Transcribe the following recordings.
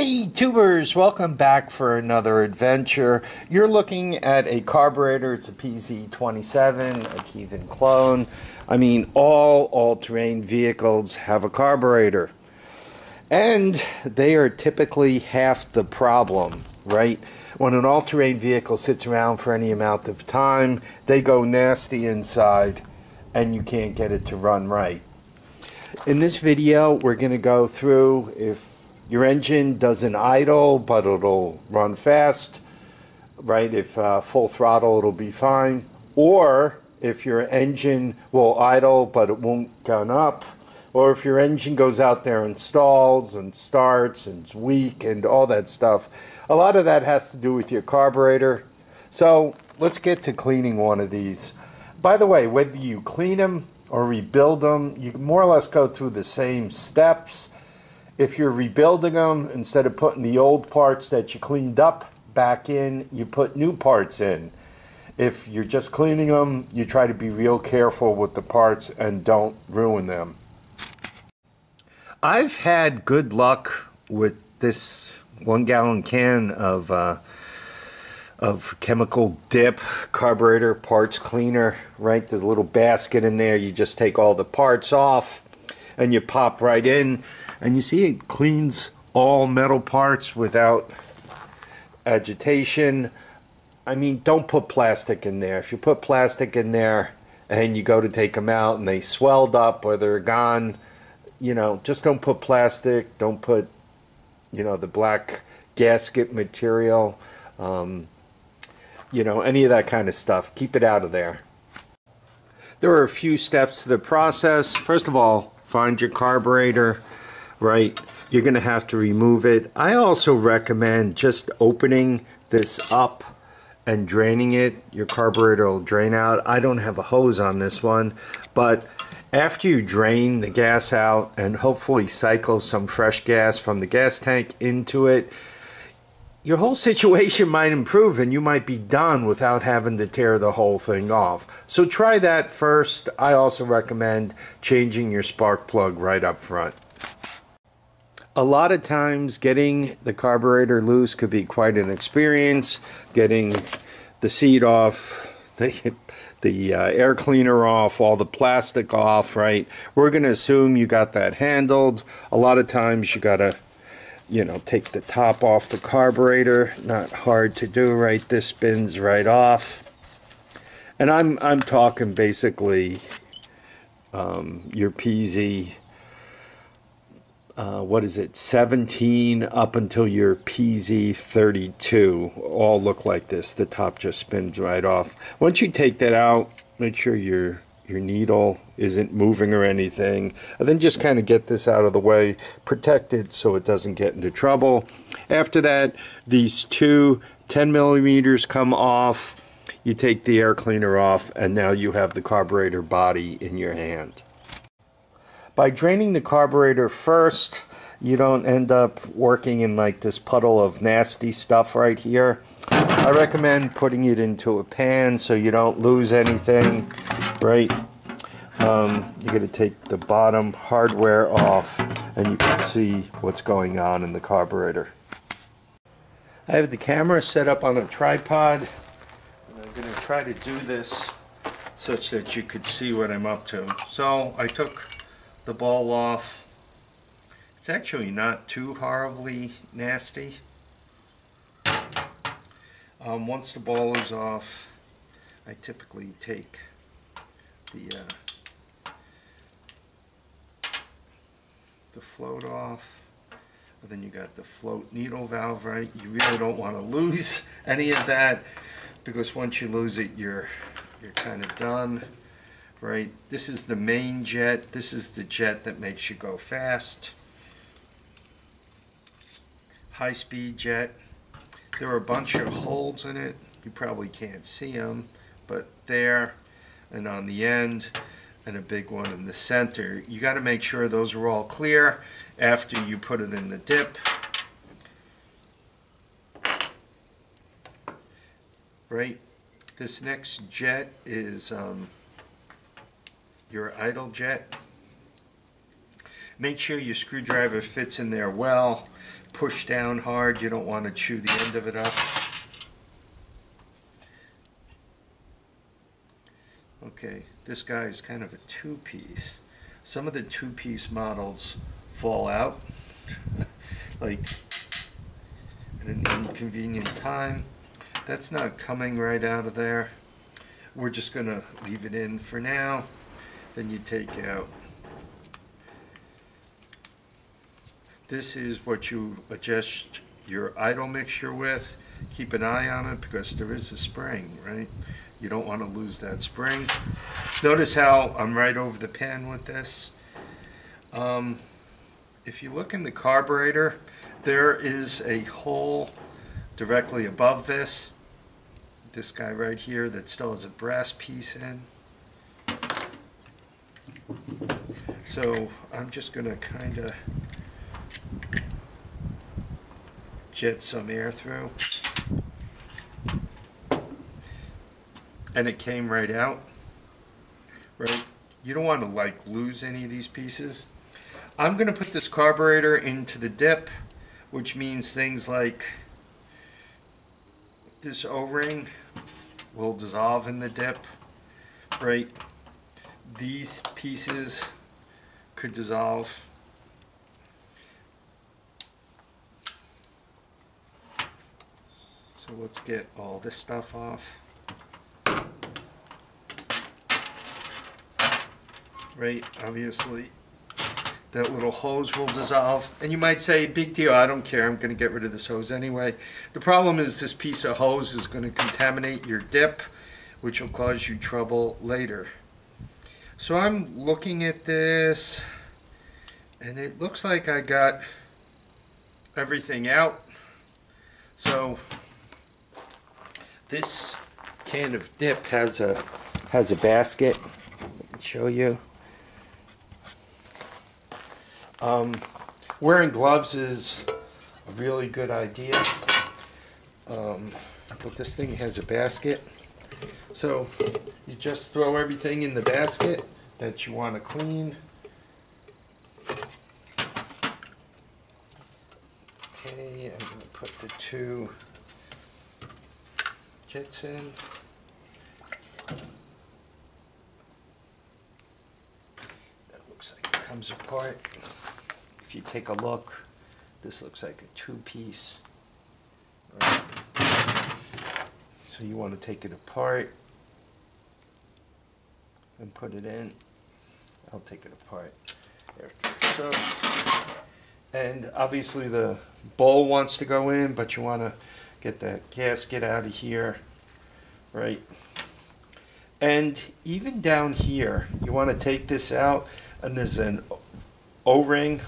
Hey tubers, welcome back for another adventure. You're looking at a carburetor. It's a PZ27, a Kevin clone. I mean, all all-terrain vehicles have a carburetor. And they are typically half the problem, right? When an all-terrain vehicle sits around for any amount of time, they go nasty inside and you can't get it to run right. In this video, we're going to go through if your engine doesn't idle, but it'll run fast, right? If full throttle, it'll be fine. Or if your engine will idle, but it won't gun up. Or if your engine goes out there and stalls and starts and it's weak and all that stuff. A lot of that has to do with your carburetor. So let's get to cleaning one of these. By the way, whether you clean them or rebuild them, you can more or less go through the same steps. If you're rebuilding them, instead of putting the old parts that you cleaned up back in, you put new parts in. If you're just cleaning them, you try to be real careful with the parts and don't ruin them. I've had good luck with this 1-gallon can of chemical dip carburetor parts cleaner, right? There's a little basket in there. You just take all the parts off and you pop right in. And you see it cleans all metal parts without agitation. I mean, don't put plastic in there. If you put plastic in there and you go to take them out and they swelled up or they're gone, you know, just don't put plastic. Don't put, you know, the black gasket material, you know, any of that kind of stuff. Keep it out of there. There are a few steps to the process. First of all, find your carburetor. Right, you're going to have to remove it. I also recommend just opening this up and draining it. Your carburetor will drain out. I don't have a hose on this one, but after you drain the gas out and hopefully cycle some fresh gas from the gas tank into it, your whole situation might improve and you might be done without having to tear the whole thing off. So try that first. I also recommend changing your spark plug right up front. A lot of times getting the carburetor loose could be quite an experience. Getting the seat off, the air cleaner off, all the plastic off, right? We're going to assume you got that handled. A lot of times you got to, you know, take the top off the carburetor. Not hard to do, right? This spins right off. And I'm talking basically your PZ, what is it, 17 up until your PZ32 all look like this. The top just spins right off. Once you take that out, make sure your needle isn't moving or anything, and then just kind of get this out of the way, protect it so it doesn't get into trouble. After that, these two 10 millimeters come off. You take the air cleaner off, and now you have the carburetor body in your hand. By draining the carburetor first, you don't end up working in like this puddle of nasty stuff right here. I recommend putting it into a pan so you don't lose anything, right? You're going to take the bottom hardware off and you can see what's going on in the carburetor. I have the camera set up on a tripod, and I'm going to try to do this such that you could see what I'm up to. So I took the ball off. It's actually not too horribly nasty. Once the ball is off, I typically take the float off. And then you got the float needle valve, right? You really don't want to lose any of that, because once you lose it, you're kind of done. Right, this is the main jet. This is the jet that makes you go fast. High-speed jet. There are a bunch of holes in it. You probably can't see them, but there and on the end, and a big one in the center. You got to make sure those are all clear after you put it in the dip. Right, this next jet is your idle jet. Make sure your screwdriver fits in there well. Push down hard. You don't want to chew the end of it up. Okay, this guy is kind of a two-piece. Some of the two-piece models fall out like at an inconvenient time. That's not coming right out of there. We're just going to leave it in for now. Then you take out. This is what you adjust your idle mixture with. Keep an eye on it because there is a spring, right? You don't want to lose that spring. Notice how I'm right over the pan with this. If you look in the carburetor, there is a hole directly above this guy right here that still has a brass piece in. So I'm just going to kind of jet some air through. And it came right out, right? You don't want to like lose any of these pieces. I'm going to put this carburetor into the dip, which means things like this O-ring will dissolve in the dip, right? These pieces could dissolve. So let's get all this stuff off. Right, obviously that little hose will dissolve, and you might say, big deal, I don't care, I'm going to get rid of this hose anyway. The problem is this piece of hose is going to contaminate your dip, which will cause you trouble later. So I'm looking at this, and it looks like I got everything out. So this can of dip has a basket. Let me show you. Wearing gloves is a really good idea, but this thing has a basket, so you just throw everything in the basket that you want to clean. Okay, I'm going to put the two jets in. That looks like it comes apart. If you take a look, this looks like a two-piece. Right. So you want to take it apart and put it in. I'll take it apart after. So, and obviously the bowl wants to go in, but you want to get that gasket out of here, right? And even down here, you want to take this out, and there's an O-ring,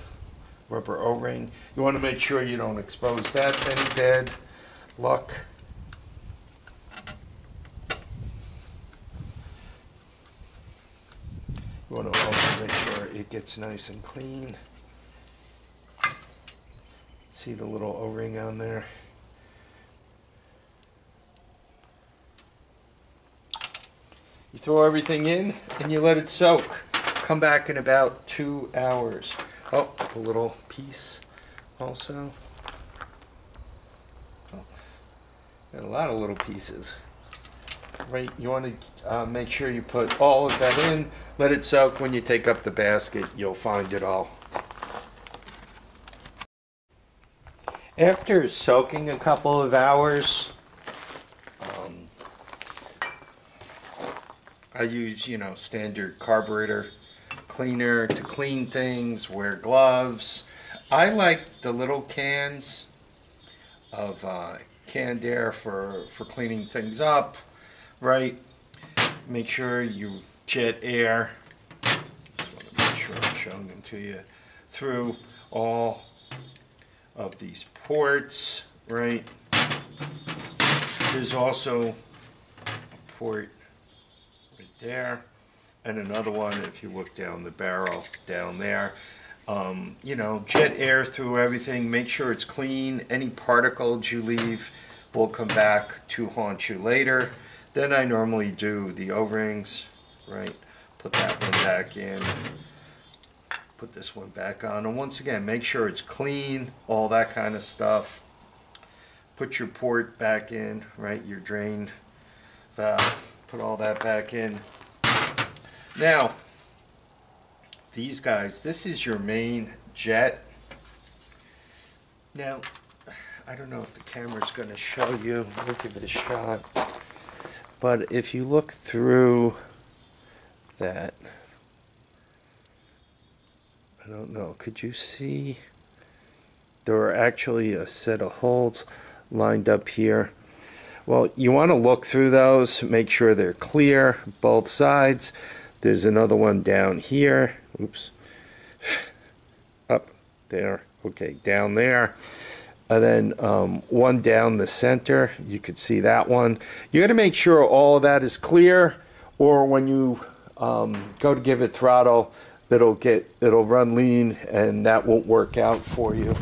rubber O-ring. You want to make sure you don't expose that to any bad luck. You want to also make sure it gets nice and clean. See the little O-ring on there? You throw everything in and you let it soak. Come back in about 2 hours. Oh, a little piece also. Oh, got a lot of little pieces. Right, you want to make sure you put all of that in, let it soak. When you take up the basket, you'll find it all. After soaking a couple of hours, I use, standard carburetor cleaner to clean things, wear gloves. I like the little cans of canned air for cleaning things up, right? Make sure you jet air, just want to make sure I'm showing them to you, through all of these ports, right? There's also a port right there, and another one if you look down the barrel down there. Jet air through everything, make sure it's clean. Any particles you leave will come back to haunt you later. Then I normally do the O-rings, right? Put that one back in. Put this one back on, and once again, make sure it's clean, all that kind of stuff. Put your port back in, right, your drain valve, put all that back in. Now, these guys, this is your main jet. Now, I don't know if the camera's going to show you, we'll give it a shot, but if you look through that, I don't know, could you see? There are actually a set of holes lined up here. Well, you want to look through those, make sure they're clear, both sides. There's another one down here. Oops. Up there. Okay, down there. And then one down the center. You could see that one. You got to make sure all of that is clear, or when you go to give it throttle, it'll run lean, and that won't work out for you.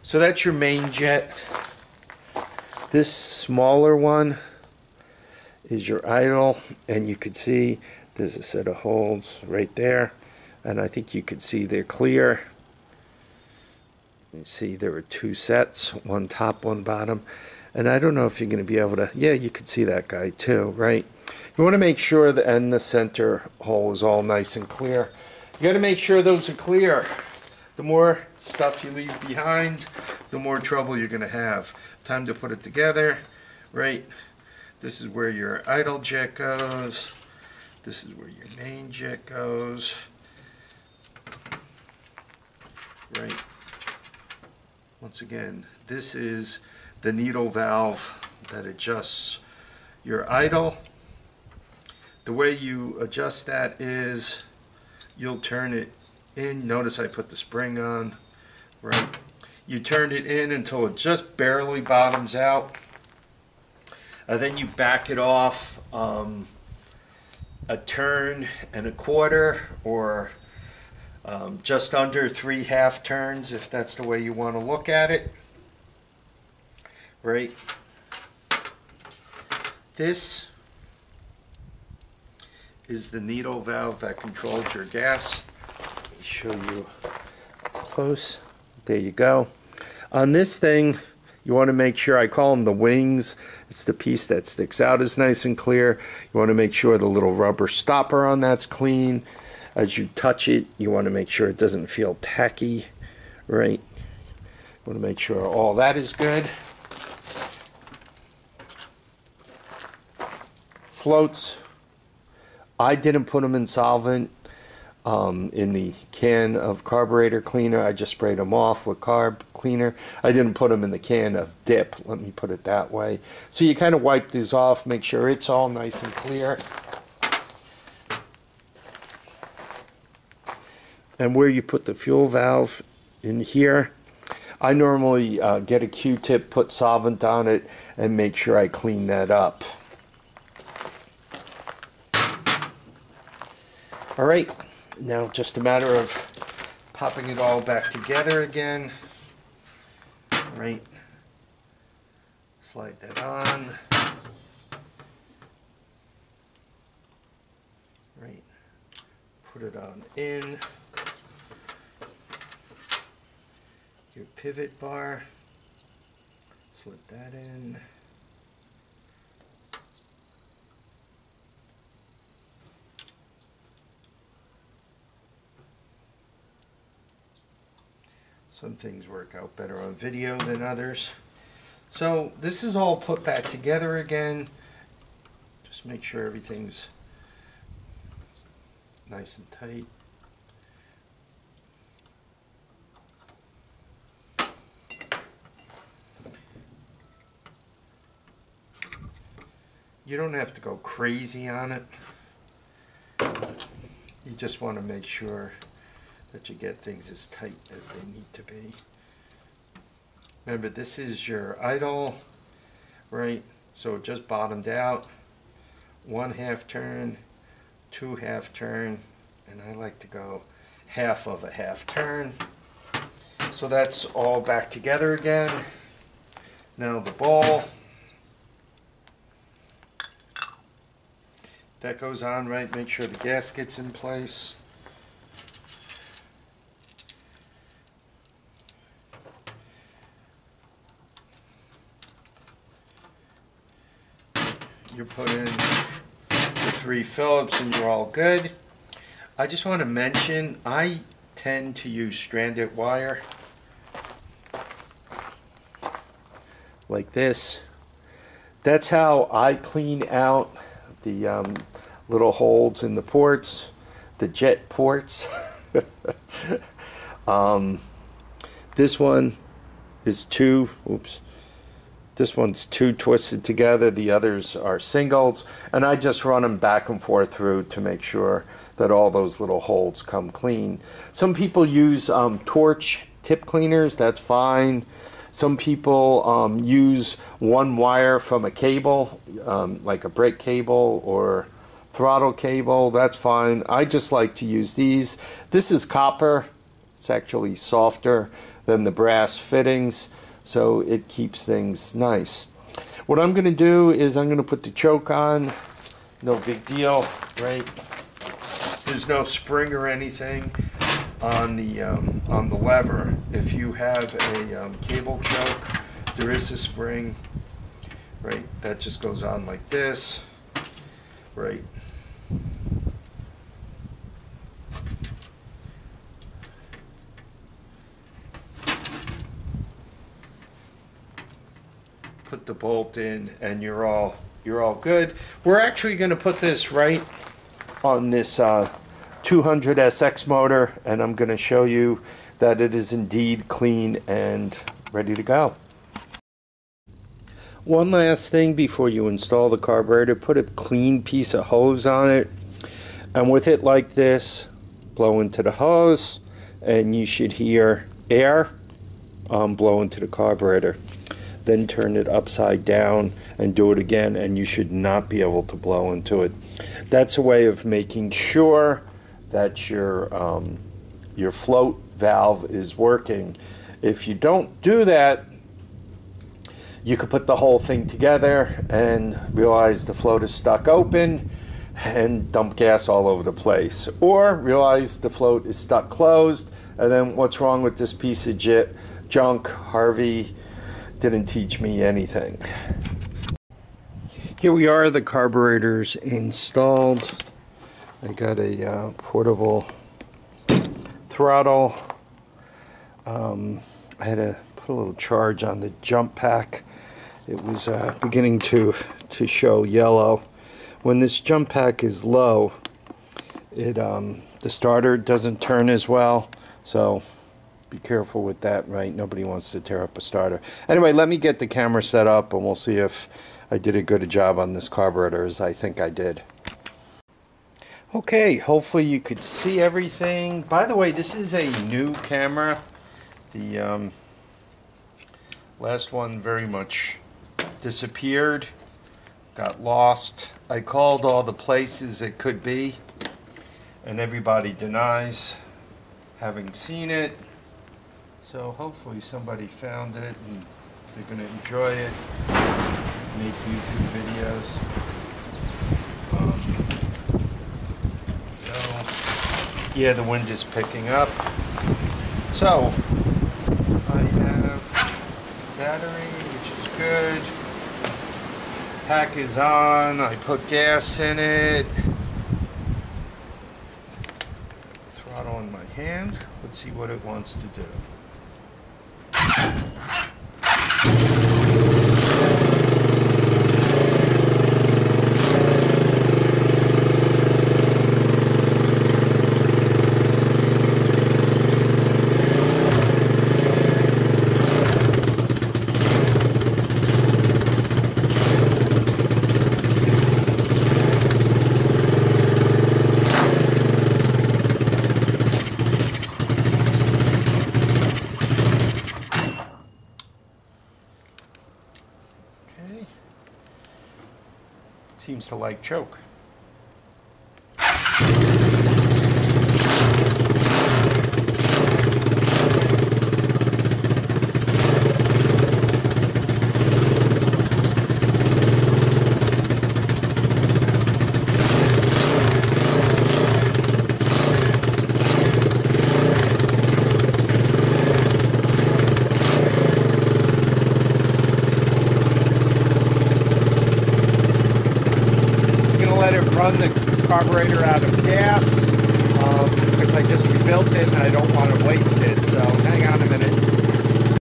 So that's your main jet. This smaller one is your idle, and you can see there's a set of holes right there, and I think you can see they're clear. You see there are two sets, one top, one bottom, and I don't know if you're going to be able to, yeah, you can see that guy too, right? You want to make sure that and the center hole is all nice and clear. You got to make sure those are clear. The more stuff you leave behind, the more trouble you're going to have. Time to put it together, right? This is where your idle jet goes. This is where your main jet goes. Right. Once again, this is the needle valve that adjusts your idle. The way you adjust that is you'll turn it in. Notice I put the spring on, right? You turn it in until it just barely bottoms out. And then you back it off a turn and a quarter, or just under 3 half turns, if that's the way you want to look at it, right? This is the needle valve that controls your gas. Let me show you close. There you go. On this thing, you want to make sure, I call them the wings. It's the piece that sticks out is nice and clear. You want to make sure the little rubber stopper on that's clean. As you touch it, you want to make sure it doesn't feel tacky, right? You want to make sure all that is good. Floats. I didn't put them in solvent in the can of carburetor cleaner. I just sprayed them off with carb cleaner. I didn't put them in the can of dip, let me put it that way. So you kind of wipe these off, make sure it's all nice and clear. And where you put the fuel valve in here, I normally get a Q-tip, put solvent on it, and make sure I clean that up. All right, now just a matter of popping it all back together again. Right, slide that on. Right, put it on in. Your pivot bar, slip that in. Some things work out better on video than others. So this is all put back together again. Just make sure everything's nice and tight. You don't have to go crazy on it. You just want to make sure that you get things as tight as they need to be. Remember, this is your idle, right? So it just bottomed out. 1 half turn, 2 half turn, and I like to go half of a half turn. So that's all back together again. Now the ball. that goes on right. Make sure the gasket's in place. You put in the 3 Phillips and you're all good. I just want to mention, I tend to use stranded wire like this. That's how I clean out the little holes in the ports, the jet ports. This one is two, oops. This one's 2 twisted together, the others are singles, and I just run them back and forth through to make sure that all those little holes come clean. Some people use torch tip cleaners, that's fine. Some people use one wire from a cable, like a brake cable or throttle cable, that's fine. I just like to use these. This is copper, it's actually softer than the brass fittings, so it keeps things nice. What I'm going to do is I'm going to put the choke on. No big deal, right? There's no spring or anything on the lever. If you have a cable choke, there is a spring, right? That just goes on like this, right? Put the bolt in and you're all good. We're actually going to put this right on this 200SX motor, and I'm going to show you that it is indeed clean and ready to go. One last thing before you install the carburetor, put a clean piece of hose on it, and with it like this, blow into the hose and you should hear air blow into the carburetor. Then turn it upside down and do it again, and you should not be able to blow into it. That's a way of making sure that your float valve is working. If you don't do that, you could put the whole thing together and realize the float is stuck open and dump gas all over the place, or realize the float is stuck closed, and then what's wrong with this piece of junk? Harvey didn't teach me anything. Here we are, the carburetor's installed. I got a portable throttle. I had to put a little charge on the jump pack. It was beginning to show yellow. When this jump pack is low, the starter doesn't turn as well, so be careful with that, right? Nobody wants to tear up a starter. Anyway, let me get the camera set up and we'll see if I did a good job on this carburetor as I think I did. Okay, hopefully you could see everything. By the way, this is a new camera. The last one very much disappeared, got lost. I called all the places it could be, and everybody denies having seen it. So hopefully somebody found it and they're going to enjoy it, make YouTube videos. So, yeah, the wind is picking up. So, I have battery, which is good. Pack is on, I put gas in it. Throttle in my hand. Let's see what it wants to do. Seems to like choke. run the carburetor out of gas because I just rebuilt it and I don't want to waste it. So hang on a minute.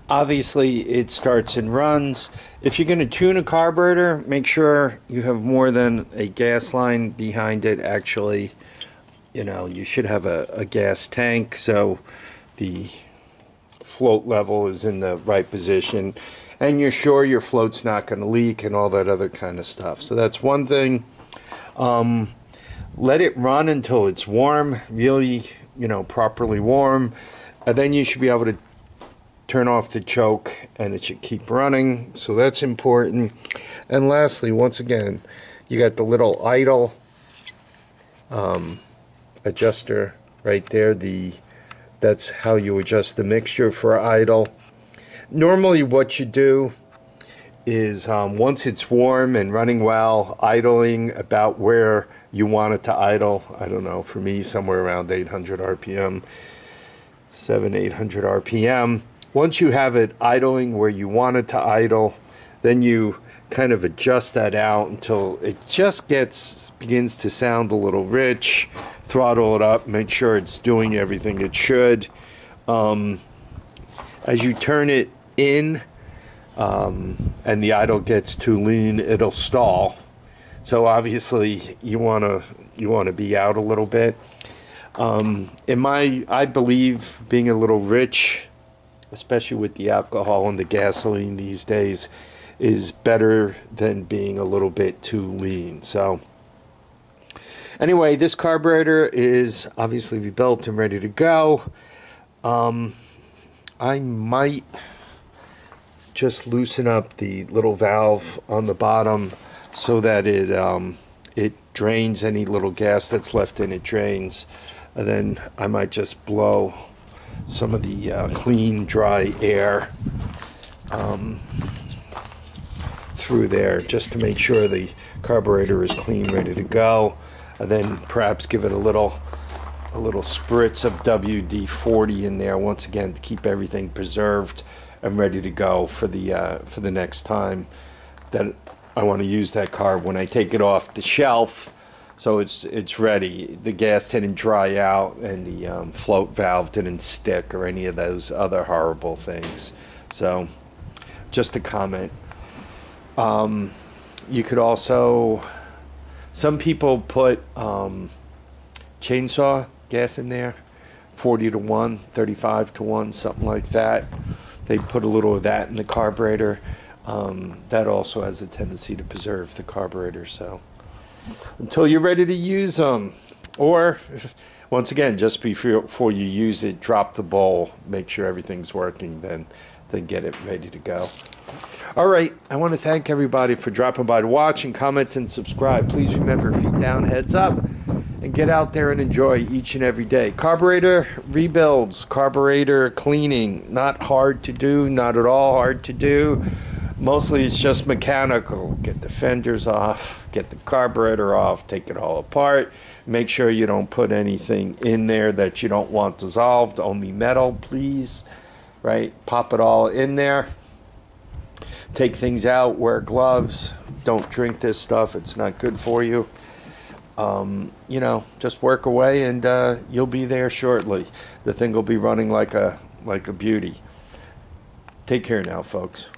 Obviously, it starts and runs. If you're going to tune a carburetor, make sure you have more than a gas line behind it. Actually, you know, you should have a gas tank so the float level is in the right position and you're sure your float's not going to leak and all that other kind of stuff. So that's one thing. Let it run until it's warm, really, you know, properly warm, and then you should be able to turn off the choke and it should keep running. So that's important. And lastly, once again, you got the little idle adjuster right there. That's how you adjust the mixture for idle. Normally what you do is once it's warm and running well, idling about where you want it to idle. I don't know, for me somewhere around 800 RPM, 800 RPM. Once you have it idling where you want it to idle, then you kind of adjust that out until it just begins to sound a little rich. Throttle it up, make sure it's doing everything it should. As you turn it in and the idle gets too lean, it'll stall. So obviously you want to be out a little bit. I believe being a little rich, especially with the alcohol and the gasoline these days, is better than being a little bit too lean. So anyway, this carburetor is obviously rebuilt and ready to go. I might just loosen up the little valve on the bottom so that it drains any little gas that's left in it, drains. And then I might just blow some of the clean, dry air through there just to make sure the carburetor is clean, ready to go. And then perhaps give it a little spritz of WD-40 in there once again to keep everything preserved and ready to go for the next time that I want to use that carb when I take it off the shelf. So it's ready. The gas didn't dry out and the float valve didn't stick or any of those other horrible things. So just a comment. You could also, some people put chainsaw gas in there, 40 to 1, 35 to 1, something like that. They put a little of that in the carburetor. That also has a tendency to preserve the carburetor. So until you're ready to use them, or once again, just before you use it, drop the bowl, make sure everything's working, then get it ready to go. All right, I want to thank everybody for dropping by to watch and comment and subscribe. Please remember, feet down, heads up, and get out there and enjoy each and every day. Carburetor rebuilds, carburetor cleaning, not hard to do, not at all hard to do. Mostly it's just mechanical. Get the fenders off, get the carburetor off, take it all apart. Make sure you don't put anything in there that you don't want dissolved, only metal, please. Right? Pop it all in there. Take things out, wear gloves. Don't drink this stuff, it's not good for you. You know, just work away and you'll be there shortly. The thing will be running like a beauty. Take care now, folks.